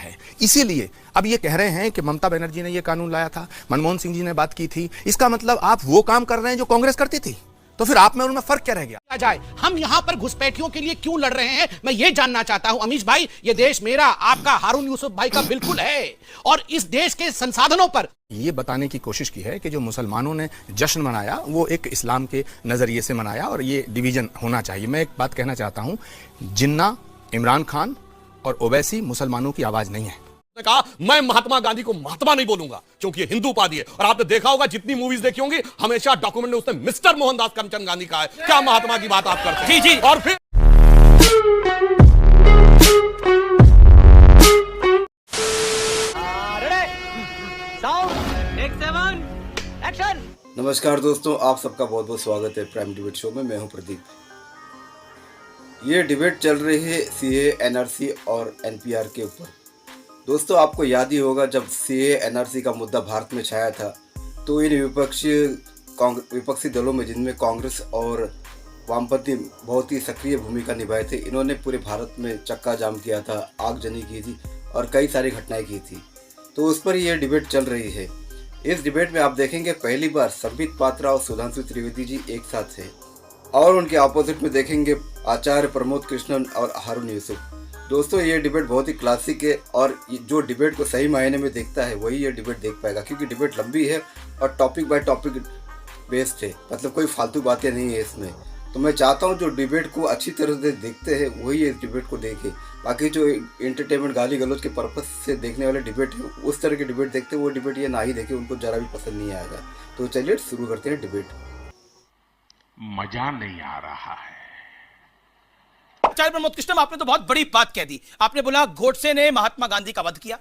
है। इसीलिए अब ये कह रहे हैं कि ममता बनर्जी ने ये कानून लाया था, मनमोहन सिंह जी ने बात की थी, इसका मतलब आप वो काम कर रहे हैं जो कांग्रेस करती थी। तो फिर आप में उनमें फर्क क्या रह गया? जाए हम यहां पर घुसपैठियों के लिए क्यों लड़ रहे हैं, मैं ये जानना चाहता हूं। अमीश भाई, ये देश मेरा, आपका, हारून यूसुफ भाई का बिल्कुल है, और इस देश के संसाधनों पर ये बताने की कोशिश की है कि जो मुसलमानों ने जश्न मनाया वो एक इस्लाम के नजरिए से मनाया और ये डिवीजन होना चाहिए। मैं एक बात कहना चाहता हूं, जिन्ना, इमरान खान और ओवैसी मुसलमानों की आवाज नहीं है। ने कहा मैं महात्मा गांधी को महात्मा नहीं बोलूंगा क्योंकि ये हिंदू उपाधि है, और आपने देखा होगा जितनी मूवीज देखी होंगी हमेशा डॉक्यूमेंट में उसने मिस्टर मोहनदास करमचंद गांधी कहा है। क्या महात्मा की बात आप करते हैं? जी जी। और फिर नमस्कार दोस्तों, आप सबका बहुत बहुत स्वागत है प्राइम डिबेट शो में। मैं हूं प्रदीप। ये डिबेट चल रही है सीए, एनआरसी और एनपीआर के ऊपर। दोस्तों, आपको याद ही होगा जब सीए, एनआरसी का मुद्दा भारत में छाया था तो इन विपक्षी दलों में, जिनमें कांग्रेस और वामपंथी बहुत ही सक्रिय भूमिका निभाए थे, इन्होंने पूरे भारत में चक्का जाम किया था, आगजनी की थी और कई सारी घटनाएं की थी। तो उस पर यह डिबेट चल रही है। इस डिबेट में आप देखेंगे पहली बार संबित पात्रा और सुधांशु त्रिवेदी जी एक साथ हैं, और उनके ऑपोजिट में देखेंगे आचार्य प्रमोद कृष्णन और हारून यूसुफ। दोस्तों, ये डिबेट बहुत ही क्लासिक है, और जो डिबेट को सही मायने में देखता है वही ये डिबेट देख पाएगा, क्योंकि डिबेट लंबी है और टॉपिक बाय टॉपिक बेस्ड है, मतलब कोई फालतू बातें नहीं है इसमें। तो मैं चाहता हूँ जो डिबेट को अच्छी तरह से देखते हैं वही इस डिबेट को देखे। बाकी जो एंटरटेनमेंट, गाली गलौज के पर्पज से देखने वाले डिबेट है, उस तरह के डिबेट देखते हैं, वो डिबेट ये ना ही देखे, उनको जरा भी पसंद नहीं आएगा। तो चलिए शुरू करते हैं डिबेट। मजा नहीं आ रहा है। आचार्य प्रमोद कृष्णन, आपने तो बहुत बड़ी बात कह दी। आपने बोला गोडसे ने महात्मा गांधी का वध किया,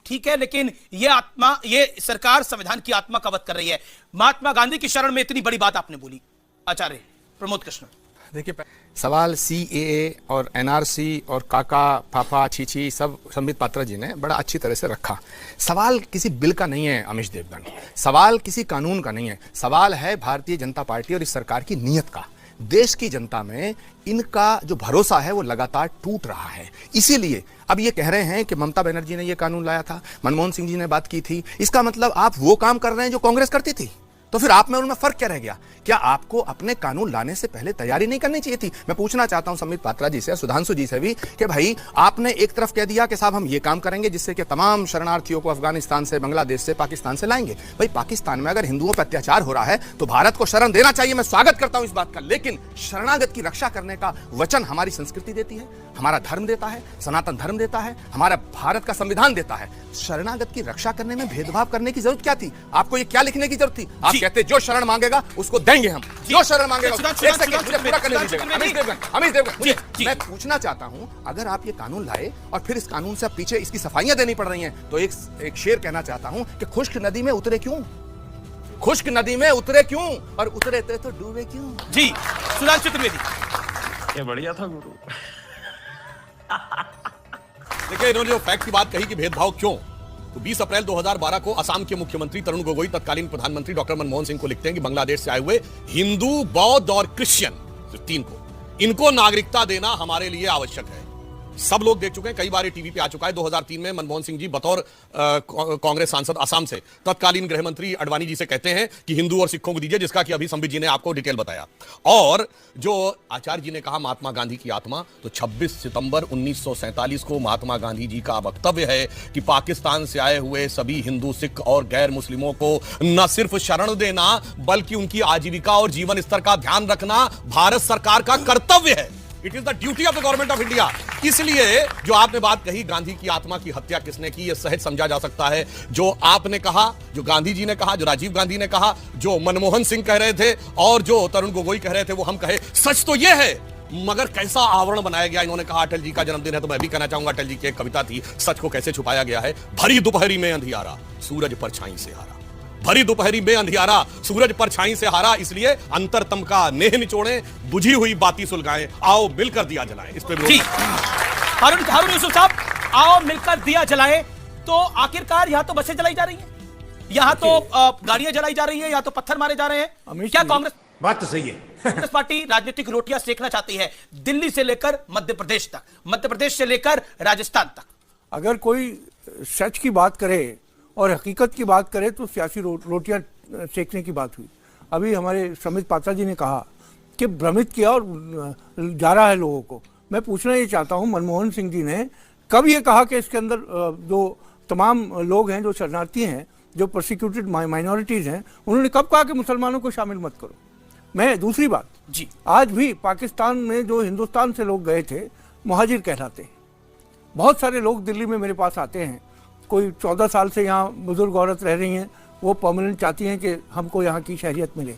ठीक है, लेकिन ये सरकार संविधान की आत्मा का वध कर रही है। महात्मा गांधी की शरण में इतनी बड़ी बात आपने बोली, आचार्य प्रमोद कृष्णन। देखिए, सवाल सीएए और एनआरसी और काका पापा छीछी सब संबित पात्रा जी ने बड़ा अच्छी तरह से रखा। सवाल किसी बिल का नहीं है अमीश देवगन, सवाल किसी कानून का नहीं है, सवाल है भारतीय जनता पार्टी और इस सरकार की नीयत का। देश की जनता में इनका जो भरोसा है वो लगातार टूट रहा है। इसीलिए अब ये कह रहे हैं कि ममता बनर्जी ने ये कानून लाया था, मनमोहन सिंह जी ने बात की थी, इसका मतलब आप वो काम कर रहे हैं जो कांग्रेस करती थी। तो फिर आप में उनमें फर्क क्या रह गया? क्या आपको अपने कानून लाने से पहले तैयारी नहीं करनी चाहिए थी? मैं पूछना चाहता हूं संबित पात्रा जी से, सुधांशु जी से भी, कि भाई आपने एक तरफ कह दिया कि साहब हम ये काम करेंगे जिससे कि तमाम शरणार्थियों को अफगानिस्तान से, बांग्लादेश से, पाकिस्तान से लाएंगे। भाई पाकिस्तान में अगर हिंदुओं पर अत्याचार हो रहा है तो भारत को शरण देना चाहिए, मैं स्वागत करता हूं इस बात का, लेकिन शरणागत की रक्षा करने का वचन हमारी संस्कृति देती है, हमारा धर्म देता है, सनातन धर्म देता है, हमारा भारत का संविधान देता है। शरणागत की रक्षा करने में भेदभाव करने की जरूरत क्या थी? आपको ये क्या लिखने की जरूरत थी? आप कहते जो शरण मांगेगा उसको देंगे हम, जो शरण मांगेगा। एक सेकंड मुझे पूरा करने दीजिएगा अमीश देवगन, मैं पूछना चाहता हूं, अगर आप ये कानून लाए और फिर इस कानून से पीछे इसकी सफाइयां देनी पड़ रही हैं, तो एक शेर कहना चाहता हूं कि खुश्क नदी में उतरे क्यों, खुश्क नदी में उतरे क्यों, और उतरे थे तो डूबे क्यों? जी, सुधांशु त्रिवेदी। ये बढ़िया था गुरु। देखिए, इन्होंने जो फैक्ट की बात कही कि भेदभाव क्यों, तो 20 अप्रैल 2012 को असम के मुख्यमंत्री तरुण गोगोई तत्कालीन प्रधानमंत्री डॉक्टर मनमोहन सिंह को लिखते हैं कि बांग्लादेश से आए हुए हिंदू, बौद्ध और क्रिश्चियन, तीन को, इनको नागरिकता देना हमारे लिए आवश्यक है। सब लोग देख चुके हैं, कई बार टीवी पे आ चुका है। 2003 में मनमोहन सिंह जी बतौर कांग्रेस सांसद असम से तत्कालीन गृह मंत्री अडवाणी जी से कहते हैं कि हिंदू और सिखों को दीजिए, जिसका कि अभी संबित जी ने आपको डिटेल बताया। और जो आचार्य जी ने कहा महात्मा गांधी की आत्मा, तो 26 सितंबर 1947 को महात्मा गांधी जी का वक्तव्य है कि पाकिस्तान से आए हुए सभी हिंदू, सिख और गैर मुस्लिमों को न सिर्फ शरण देना बल्कि उनकी आजीविका और जीवन स्तर का ध्यान रखना भारत सरकार का कर्तव्य है। It is the duty of the government of India. इसलिए जो आपने बात कही गांधी की आत्मा की हत्या किसने की, यह सहज समझा जा सकता है। जो आपने कहा, जो गांधी जी ने कहा, जो राजीव गांधी ने कहा, जो मनमोहन सिंह कह रहे थे और जो तरुण गोगोई कह रहे थे, वो हम कहे। सच तो यह है, मगर कैसा आवरण बनाया गया। इन्होंने कहा अटल जी का जन्मदिन है, तो मैं भी कहना चाहूंगा अटल जी की एक कविता थी, सच को कैसे छुपाया गया है। भरी दोपहरी में अंधियारा, सूरज परछाई से हारा। भरी दोपहरी में अंधियारा, सूरज परछाई से हारा, इसलिए अंतरतम का नेह निचोड़े, बुझी हुई बाती सुलगाएं, आओ मिलकर दिया जलाएं। इस पे जी, हारून यूसुफ साहब, आओ मिलकर दिया जलाएं। तो आखिरकार यहाँ तो बसें जलाई जा रही हैं, यहाँ तो गाड़ियां जलाई जा रही है, यहाँ तो पत्थर मारे जा रहे हैं। क्या कांग्रेस, बात तो सही है, कांग्रेस पार्टी राजनीतिक रोटियां सेकना चाहती है दिल्ली से लेकर मध्य प्रदेश तक, मध्य प्रदेश से लेकर राजस्थान तक, अगर कोई सच की बात करे और हकीकत की बात करे तो सियासी रोटियां सेकने की बात हुई। अभी हमारे समित पात्रा जी ने कहा कि भ्रमित किया और जा रहा है लोगों को। मैं पूछना ये चाहता हूँ, मनमोहन सिंह जी ने कब ये कहा कि इसके अंदर जो तमाम लोग हैं, जो शरणार्थी हैं, जो प्रोसिक्यूटेड माइनॉरिटीज़ हैं, उन्होंने कब कहा कि मुसलमानों को शामिल मत करो? मैं दूसरी बात जी, आज भी पाकिस्तान में जो हिंदुस्तान से लोग गए थे मुहाजिर कहलाते हैं। बहुत सारे लोग दिल्ली में मेरे पास आते हैं, कोई 14 साल से यहाँ बुजुर्ग औरत रह रही हैं, वो परमानेंट चाहती हैं कि हमको यहाँ की शहरियत मिले।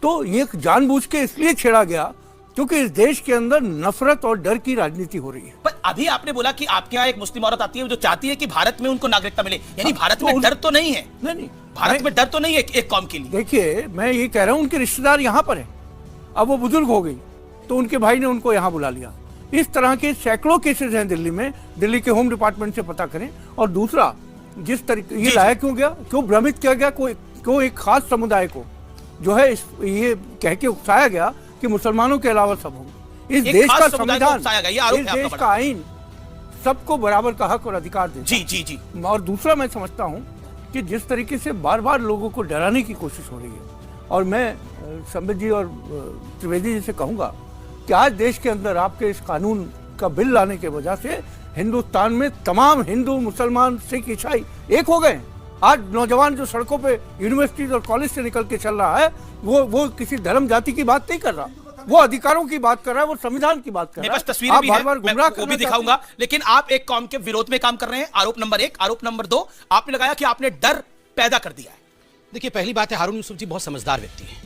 तो ये जानबूझ के इसलिए छेड़ा गया क्योंकि इस देश के अंदर नफरत और डर की राजनीति हो रही है। पर अभी आपने बोला कि आपके यहाँ एक मुस्लिम औरत आती है जो चाहती है कि भारत में उनको नागरिकता मिले, यानी भारत में डर तो नहीं है? नहीं, भारत में डर तो नहीं है एक कौम के लिए। देखिए, मैं ये कह रहा हूँ उनके रिश्तेदार यहाँ पर हैं, अब वो बुजुर्ग हो गई तो उनके भाई ने उनको यहाँ बुला लिया। इस तरह के सैकड़ों केसेस हैं दिल्ली में, दिल्ली के होम डिपार्टमेंट से पता करें। और दूसरा, जिस तरीके ये लाया क्यों गया, क्यों भ्रमित किया गया, क्यों एक खास समुदाय को जो है ये कह के उकसाया गया कि मुसलमानों के अलावा सब होंगे। इस देश का संविधान, इस देश का आइन सबको बराबर का हक और अधिकार देता है। जी जी जी। और दूसरा, मैं समझता हूँ कि जिस तरीके से बार बार लोगों को डराने की कोशिश हो रही है, और मैं संबित जी और त्रिवेदी जी से कहूँगा कि आज देश के अंदर आपके इस कानून का बिल लाने के वजह से हिंदुस्तान में तमाम हिंदू, मुसलमान, सिख, ईसाई एक हो गए। आज नौजवान जो सड़कों पे यूनिवर्सिटीज और कॉलेज से निकल के चल रहा है, वो किसी धर्म जाति की बात नहीं कर रहा, वो अधिकारों की बात कर रहा है, वो संविधान की बात कर रहा है। बस तस्वीरें भी बार-बार गुमराह वो भी दिखाऊंगा, लेकिन आप एक कौम के विरोध में काम कर रहे हैं। आरोप नंबर 1। आरोप नंबर 2, आपने लगाया कि आपने डर पैदा कर दिया है। देखिए, पहली बात है, हारून यूसुफ जी बहुत समझदार व्यक्ति हैं,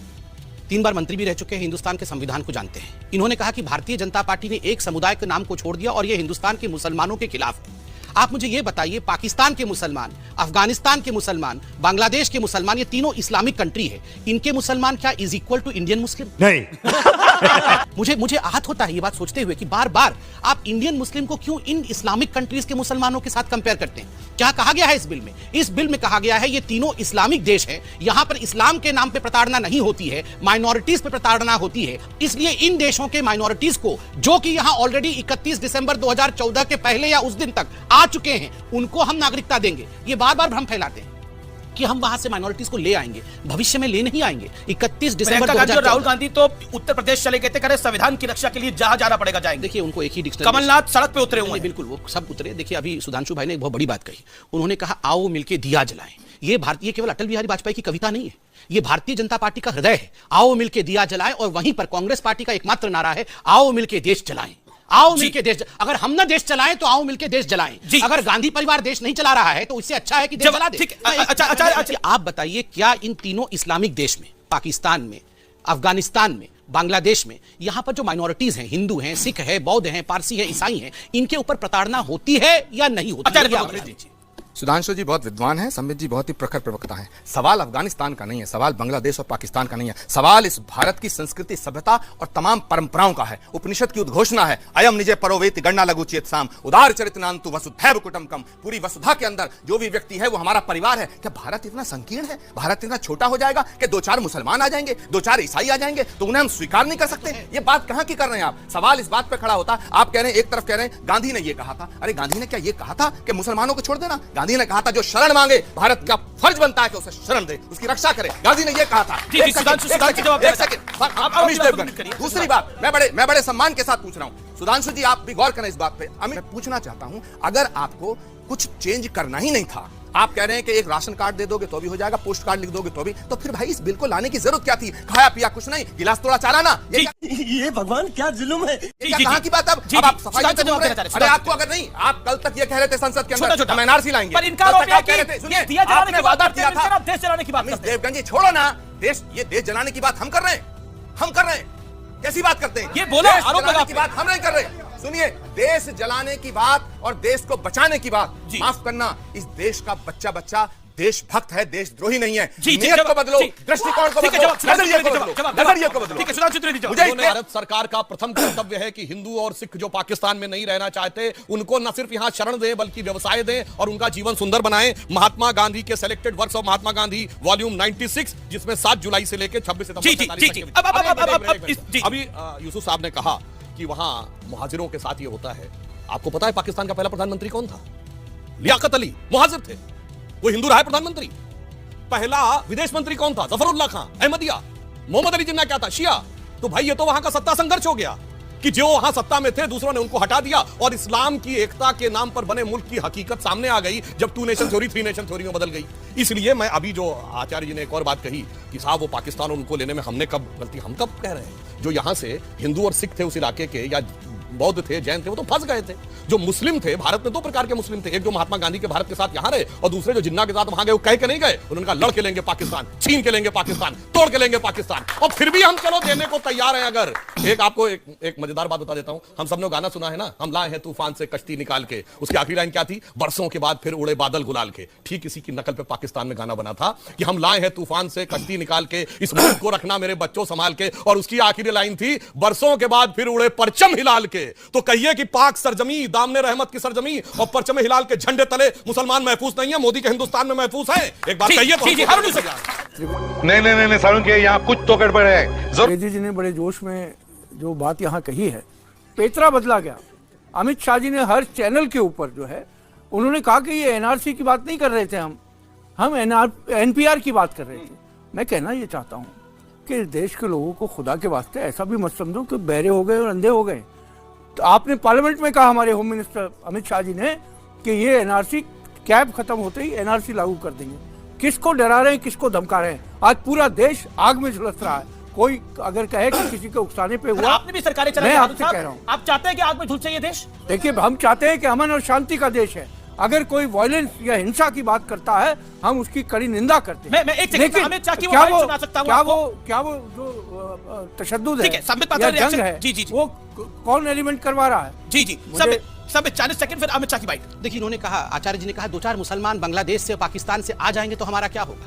3 बार मंत्री भी रह चुके हैं, हिंदुस्तान के संविधान को जानते हैं। इन्होंने कहा कि भारतीय जनता पार्टी ने एक समुदाय के नाम को छोड़ दिया और यह हिंदुस्तान के मुसलमानों के खिलाफ है। आप मुझे यह बताइए, पाकिस्तान के मुसलमान, अफगानिस्तान के मुसलमान, बांग्लादेश के मुसलमान, ये तीनों इस्लामिक कंट्री है, इनके मुसलमान क्या is equal to Indian Muslim? नहीं। मुझे आहत होता है ये बात सोचते हुए कि बार बार आप इंडियन मुस्लिम को क्यों इन इस्लामिक कंट्रीज के मुसलमानों के साथ कंपेयर करते हैं? क्या कहा गया है इस बिल में? इस बिल में कहा गया है ये तीनों इस्लामिक देश हैं, यहां पर इस्लाम के नाम पे प्रताड़ना नहीं होती है, माइनॉरिटीज पे प्रताड़ना होती है। इसलिए इन देशों के माइनॉरिटीज को, जो कि यहां ऑलरेडी 31 दिसंबर 2014 के पहले या उस दिन तक आ चुके हैं, उनको हम नागरिकता देंगे। ये बार बार भ्रम फैलाते हैं कि हम वहां से माइनॉरिटीज को ले आएंगे, भविष्य में ले नहीं आएंगे। 31 दिसंबर 2014 राहुल गांधी तो उत्तर प्रदेश चले गए थे, कह रहे संविधान की रक्षा के लिए जहां जाना पड़ेगा जाएंगे। देखिए, उनको एक ही डिक्शनरी, कमलनाथ सड़क पे उतरे हुए हैं। बिल्कुल, वो सब उतरे। देखिए, अभी सुधांशु भाई ने एक बहुत बड़ी बात कही, उन्होंने कहा आओ मिलके दिया जलाएं। ये भारतीय, केवल अटल बिहारी वाजपेयी की कविता नहीं है, ये भारतीय जनता पार्टी का हृदय है। आओ मिलके दिया जलाएं। और वहीं पर कांग्रेस पार्टी का एकमात्र नारा है, आओ मिलके देश चलाएं। आओ मिलके देश, अगर हम ना देश चलाएं तो आओ मिलके देश जलाएं। अगर गांधी परिवार देश नहीं चला रहा है तो इससे अच्छा है कि देश चला दे। अच्छा, आप बताइए, क्या इन तीनों इस्लामिक देश में, पाकिस्तान में, अफगानिस्तान में, बांग्लादेश में, यहां पर जो माइनॉरिटीज हैं, हिंदू हैं, सिख हैं, बौद्ध हैं, पारसी हैं, ईसाई हैं, इनके ऊपर प्रताड़ना होती है या नहीं होती? सुधांशु जी बहुत विद्वान हैं, संबित जी बहुत ही प्रखर प्रवक्ता हैं। सवाल अफगानिस्तान का नहीं है, सवाल बांग्लादेश और पाकिस्तान का नहीं है, सवाल इस भारत की संस्कृति, सभ्यता और तमाम परंपराओं का है। उपनिषद की उद्घोषणा है, अयम निजे परोवेति गणना लघु चेतसाम उदार चरितनांतु वसुधैव कुटुंबकम। पूरी वसुधा के अंदर जो भी व्यक्ति है वो हमारा परिवार है। क्या भारत इतना संकीर्ण है? भारत इतना छोटा हो जाएगा कि 2-4 मुसलमान आ जाएंगे, 2-4 ईसाई आ जाएंगे तो उन्हें हम स्वीकार नहीं कर सकते? ये बात कहां की कर रहे हैं आप? सवाल इस बात पर खड़ा होता, आप कह रहे हैं, एक तरफ कह रहे हैं गांधी ने ये कहा था। अरे गांधी ने क्या ये कहा था कि मुसलमानों को छोड़ देना? गांधी ने कहा था जो शरण मांगे भारत का फर्ज बनता है कि उसे शरण दे, उसकी रक्षा करे। गांधी ने यह कहा था। एक सेकंड, दूसरी बात, मैं बड़े सम्मान के साथ पूछ रहा हूं, सुधांशु जी आप भी गौर करें इस बात पे। मैं पूछना चाहता हूं, अगर आपको कुछ चेंज करना ही नहीं था, आप कह रहे हैं कि एक राशन कार्ड दे दोगे तो भी हो जाएगा, पोस्ट कार्ड लिख दोगे तो भी, तो फिर भाई इस बिल को लाने की जरूरत क्या थी? खाया पिया कुछ नहीं, गिलास तोड़ा चारा ना। ये भगवान क्या जुल्म है? कहां की बात? अब आप सफाई से बोल रहे हैं। अरे आपको अगर नहीं, आप कल तक ये कह रहे थे संसद के अंदर हम एनआरसी लाएंगे, पर इनका आपने वादा किया था देश चलाने की बात। देवगन जी छोड़ो ना, ये देश जलाने की बात हम कर रहे हैं, कैसी बात करते हैं? ये बोला, आरोप लगाने की बात हम नहीं कर रहे। सुनिए, देश जलाने की बात और देश को बचाने की बात, माफ करना, इस देश का बच्चा देशभक्त है, देशद्रोही नहीं है। नियत को बदलो, दृष्टिकोण को बदलो, नजरिए को बदलो। भारत सरकार का प्रथम कर्तव्य है कि हिंदू और सिख जो पाकिस्तान में नहीं रहना चाहते उनको न सिर्फ यहां शरण दें बल्कि व्यवसाय दें और उनका जीवन सुंदर बनाएं। महात्मा गांधी के selected works of Mahatma Gandhi volume 96, जिसमें 7 जुलाई से लेकर 26 सितंबर अभी यूसुफ साहब ने कहा कि वहां मुहाजिरों के साथ ये होता है। आपको पता है पाकिस्तान का पहला प्रधानमंत्री कौन था? लियाकत अली मुहाजिर थे, वो हिंदू रहा है प्रधानमंत्री। पहला विदेश मंत्री कौन था? जफरुल्लाह खां, अहमदिया। मोहम्मद अली जिन्ना क्या था? शिया। तो भाई ये तो वहां का सत्ता संघर्ष हो गया कि जो वहां सत्ता में थे दूसरों ने उनको हटा दिया और इस्लाम की एकता के नाम पर बने मुल्क की हकीकत सामने आ गई जब 2 नेशन थ्योरी 3 नेशन थ्योरी में बदल गई। इसलिए मैं अभी जो आचार्य जी ने एक और बात कही कि साहब वो पाकिस्तान और उनको लेने में हमने कब गलती, हम कब कह रहे हैं? जो यहां से हिंदू और सिख थे उस इलाके के, या बौद्ध थे, जैन थे, वो तो फंस गए थे। जो मुस्लिम थे, भारत में 2 प्रकार के मुस्लिम थे, एक जो महात्मा गांधी के भारत के साथ यहां रहे और दूसरे जो जिन्ना के साथ वहां गए। वो कह के नहीं गए, उन्होंने कहा लड़ के लेंगे पाकिस्तान, छीन के लेंगे पाकिस्तान, तोड़ के लेंगे पाकिस्तान, और फिर भी हम चलो देने को तैयार हैं। अगर एक आपको एक मजेदार बात बता देता हूं, हम सबने गाना सुना है ना, हम लाए हैं तूफान से कश्ती निकाल के। उसकी आखिरी लाइन क्या थी? बरसों के बाद फिर उड़े बादल गुलाल के। ठीक इसी की नकल पे पाकिस्तान में गाना बना था कि हम लाए हैं तूफान से कश्ती निकाल के, इस मुल्क को रखना मेरे बच्चों संभाल के। और उसकी आखिरी लाइन थी बरसों के बाद फिर उड़े परचम हिलाल के। तो कहिए कि पाक सरजमी, दामने रहमत की सरजमी और परचम हिलाल के झंडे तले मुसलमान महफूज नहीं है, मोदी के हिंदुस्तान में महफूज है। एक बात कहिए तो नहीं सारुण के यहाँ कुछ तो गड़बड़ है। त्रिवेदी जी ने बड़े जोश में जो बात यहाँ कही है, पेतरा बदला गया। अमित शाह जी ने हर चैनल के ऊपर जो है उन्होंने कहा कि ये एनआरसी की बात नहीं कर रहे थे, हम एनपीआर की बात कर रहे थे। मैं कहना ये चाहता हूँ कि देश के लोगों को खुदा के वास्ते ऐसा भी मत समझो कि बहरे हो गए और अंधे हो गए। तो आपने पार्लियामेंट में कहा, हमारे होम मिनिस्टर अमित शाह जी ने, कि ये एनआरसी कैब खत्म होते ही एनआरसी लागू कर देंगे। किसको डरा रहे हैं, किसको धमका रहे हैं? आज पूरा देश आग में झुलस रहा है। कोई अगर कहे कि किसी के उकसाने पे हुआ, आपने भी सरकारें चलाई, मैं आपसे कह रहा हूँ, आप चाहते हैं कि आग में झुलसे ये देश? देखिए, हम चाहते हैं कि अमन और शांति का देश है। अगर कोई वायलेंस या हिंसा की बात करता है, हम उसकी कड़ी निंदा करते हैं। मैं एक लेकिन अमित शाह की क्या वो सुना सकता हूं क्या वो जो तशद्दुद है, संबित या पात्रा जंग रिएक्शन, है, जी, वो कौन एलिमेंट करवा रहा है? जी संबित 40 सेकंड, फिर अमित शाह की बाइट। देखिए, इन्होंने कहा, आचार्य जी ने कहा 2-4 मुसलमान बांग्लादेश से, पाकिस्तान से आ जाएंगे तो हमारा क्या होगा?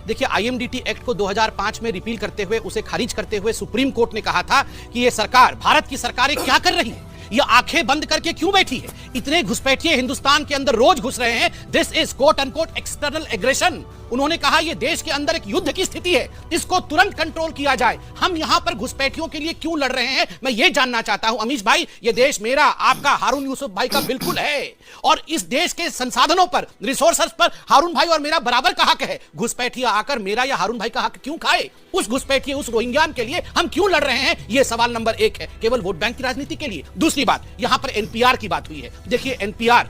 देखिए, आईएमडीटी एक्ट को 2005 में रिपील करते हुए, उसे खारिज करते हुए सुप्रीम कोर्ट ने कहा था कि ये सरकार, भारत की सरकारें क्या कर रही है, ये आंखें बंद करके क्यों बैठी है? इतने घुसपैठिए हिंदुस्तान के अंदर रोज घुस रहे हैं। This is quote unquote external aggression. उन्होंने कहा ये देश के अंदर एक युद्ध की स्थिति है, इसको तुरंत कंट्रोल किया जाए। हम यहां पर घुसपैठियों के लिए क्यों लड़ रहे हैं, मैं ये जानना चाहता हूं। अमीश भाई, ये देश मेरा, आपका, हारून यूसुफ भाई का बिल्कुल है, और इस देश के संसाधनों पर, रिसोर्सेस पर हारून भाई और मेरा बराबर का हक है। घुसपैठिया आकर मेरा या हारून भाई का हक क्यों खाए? उस घुसपैठिए, उस रोहिंग्यान के लिए हम क्यों लड़ रहे हैं? यह सवाल नंबर 1 है, केवल वोट बैंक की राजनीति के लिए। दूसरी बात, यहां पर एनपीआर की बात हुई है। देखिए, एनपीआर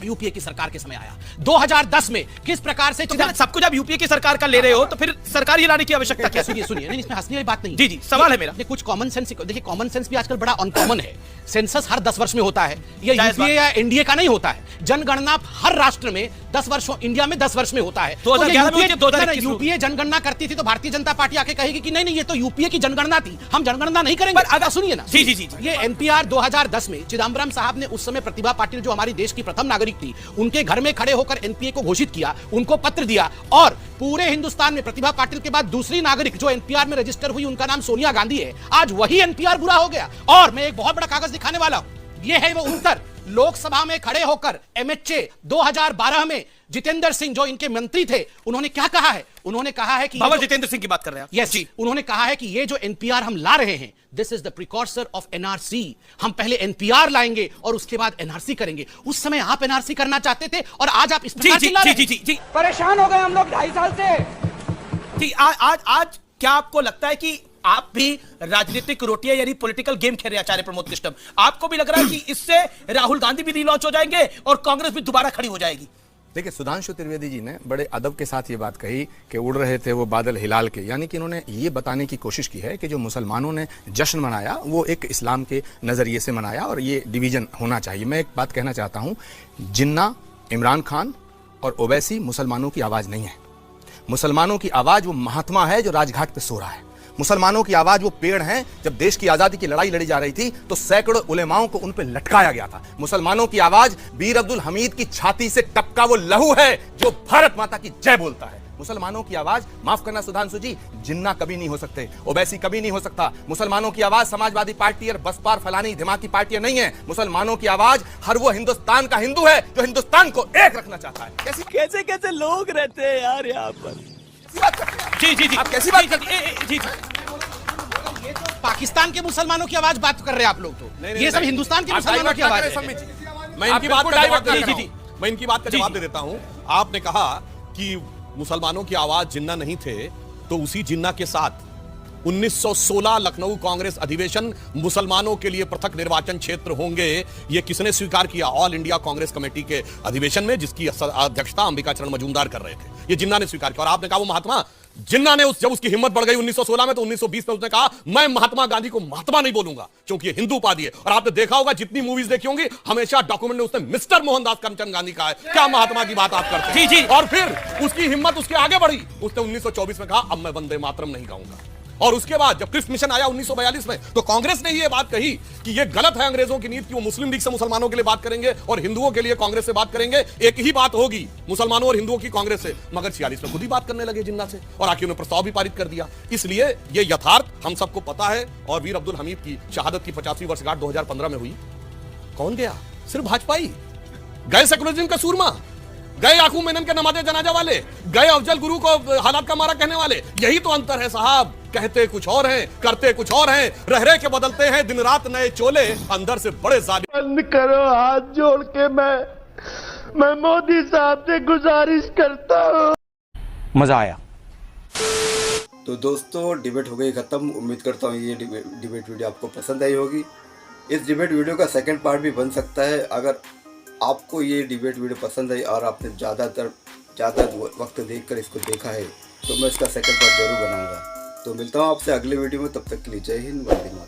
यूपीए की सरकार के समय आया। 2010 में किस प्रकार से, तो सब कुछ आप यूपीए की सरकार का ले रहे हो, तो फिर सरकार ही लाने की आवश्यकता क्या? सुनिए, नहीं, इसमें हंसने वाली बात नहीं। जी, सवाल है मेरा। कुछ कॉमन सेंस, देखिए कॉमन सेंस भी आजकल बड़ा अनकॉमन है। सेंसस हर 10 वर्ष में होता है, ये यूपीए या एनडीए का नहीं होता है। जनगणना हर राष्ट्र में 10 वर्षों, इंडिया में 10 वर्ष में होता है। 2011 यूपीए जनगणना करती थी तो भारतीय जनता पार्टी आके कहेगी कि नहीं, ये तो यूपीए की जनगणना थी, हम जनगणना नहीं करेंगे। अगर सुनिए ना, जी, ये एनपीआर 2010 में चिदम्बरम साहब ने, उस समय प्रतिभा पाटिल जो हमारी देश की प्रथम नागरिक थी, उनके घर में खड़े होकर एनपीए को घोषित किया, उनको पत्र दिया, और पूरे हिंदुस्तान में प्रतिभा पाटिल के बाद दूसरी नागरिक जो एनपीआर में रजिस्टर हुई, उनका नाम सोनिया गांधी है। आज वही एनपीआर बुरा हो गया। और मैं एक बहुत बड़ा कागज दिखाने वाला हूं, यह है वो उत्तर। लोकसभा में खड़े होकर एमएचए 2012 में जितेंद्र सिंह जो इनके मंत्री थे, उन्होंने क्या कहा है? उन्होंने कहा है कि जितेंद्र सिंह की बात कर रहे हैं। यस जी, उन्होंने कहा है कि ये जो एनपीआर हम ला रहे हैं, this is the precursor of NRC. हम पहले एनपीआर लाएंगे और उसके बाद एनआरसी करेंगे। उस समय आप एनआरसी करना चाहते थे और आज आप इस प्रकार चिल्ला रहे हैं। जी, परेशान हो गए हम लोग 2.5 साल से। जी, आज क्या आपको लगता है कि आप भी राजनीतिक रोटियां यानी पॉलिटिकल गेम खेल रहे हैं आचार्य प्रमोद कृष्णम? आपको भी लग रहा है कि इससे राहुल गांधी भी रीलॉन्च हो जाएंगे और कांग्रेस भी दोबारा खड़ी हो जाएगी? देखिए, सुधांशु त्रिवेदी जी ने बड़े अदब के साथ ये बात कही कि उड़ रहे थे वो बादल हिलाल के, यानी कि इन्होंने ये बताने की कोशिश की है कि जो मुसलमानों ने जश्न मनाया वो एक इस्लाम के नज़रिए से मनाया और ये डिवीजन होना चाहिए। मैं एक बात कहना चाहता हूँ, जिन्ना, इमरान खान और ओवैसी मुसलमानों की आवाज़ नहीं है। मुसलमानों की आवाज़ वो महात्मा है जो राजघाट पर सो रहा है। मुसलमानों की आवाज वो पेड़ हैं, जब देश की आजादी की लड़ाई लड़ी जा रही थी तो सैकड़ों उलेमाओं को उन पर लटकाया गया था। मुसलमानों की आवाज बीर अब्दुल हमीद की छाती से टपका वो लहू है जो भारत माता की जय बोलता है। मुसलमानों की आवाज, माफ करना सुधांशु जी, जिन्ना कभी नहीं हो सकते, ओवैसी कभी नहीं हो सकता। मुसलमानों की आवाज समाजवादी पार्टी और बसपा और फलानी दिमागी पार्टियां नहीं है। मुसलमानों की आवाज हर वो हिंदुस्तान का हिंदू है जो हिंदुस्तान को एक रखना चाहता है। कैसे कैसे लोग रहते हैं यार यहाँ पर। जी, आप कैसी बात करते हैं? जी, पाकिस्तान के मुसलमानों की आवाज बात कर रहे हैं आप लोग, तो ये सब हिंदुस्तान के मुसलमानों की आवाज है। मैं इनकी बात कर रहा हूं। मैं इनकी बात का जी, जवाब जी। दे देता हूं। आपने कहा कि मुसलमानों की आवाज जिन्ना नहीं थे, तो उसी जिन्ना के साथ 1916 लखनऊ कांग्रेस अधिवेशन मुसलमानों के लिए पृथक निर्वाचन क्षेत्र होंगे, यह किसने स्वीकार किया? ऑल इंडिया कांग्रेस कमेटी के अधिवेशन में, जिसकी अध्यक्षता अंबिका चरण मजूमदार कर रहे थे, यह जिन्ना ने स्वीकार किया। और आपने कहा वो महात्मा जिन्ना ने जब उसकी हिम्मत बढ़ गई 1916 में, तो 1920 में उसने कहा मैं महात्मा गांधी को महात्मा नहीं बोलूंगा क्योंकि ये हिंदू उपाधि है। और आपने देखा होगा जितनी मूवीज देखी होंगी, हमेशा डॉक्यूमेंट में उसने मिस्टर मोहनदास करमचंद गांधी कहा है। क्या महात्मा की बात आप करते हैं? जी, जी। और फिर उसकी हिम्मत उसके आगे बढ़ी, उसने 1924 में कहा अब मैं वंदे मातरम नहीं गाऊंगा। और उसके बाद जब क्रिप्स मिशन आया 1942 में, तो कांग्रेस ने ये बात कही कि ये गलत है अंग्रेजों की नीति कि वो मुस्लिम लीग से मुसलमानों के लिए बात करेंगे और हिंदुओं के लिए कांग्रेस से बात करेंगे। एक ही बात होगी मुसलमानों और हिंदुओं की कांग्रेस से। मगर 46 में खुद ही बात करने लगे जिन्ना से, और आखिर उन्होंने प्रस्ताव भी पारित कर दिया। इसलिए ये यथार्थ हम सबको पता है। और वीर अब्दुल हमीद की शहादत की 50वीं वर्षगांठ 2015 में हुई। कौन गया? सिर्फ भाजपा ही गए। सेकुलरिज्म का सूरमा गए, याकूब मेनन के नमाज़े जनाजा वाले गए, अफजल गुरु को हालात का मारा कहने वाले। यही तो अंतर है साहब। कहते कुछ और हैं, करते कुछ और हैं, रह के बदलते हैं दिन रात नए चोले, अंदर से बड़े जालिम। बंद करो, हाथ जोड़ के मैं मोदी साहब से गुजारिश करता हूँ। मजा आया। तो दोस्तों डिबेट हो गई खत्म। उम्मीद करता हूँ ये डिबेट वीडियो आपको पसंद आई होगी। इस डिबेट वीडियो का सेकंड पार्ट भी बन सकता है। अगर आपको ये डिबेट वीडियो पसंद आई और आपने ज़्यादा वक्त देखकर इसको देखा है, तो मैं इसका सेकंड पार्ट जरूर बनाऊंगा। तो मिलता हूँ आपसे अगले वीडियो में, तब तक के लिए जय हिंद, वंदे मातरम।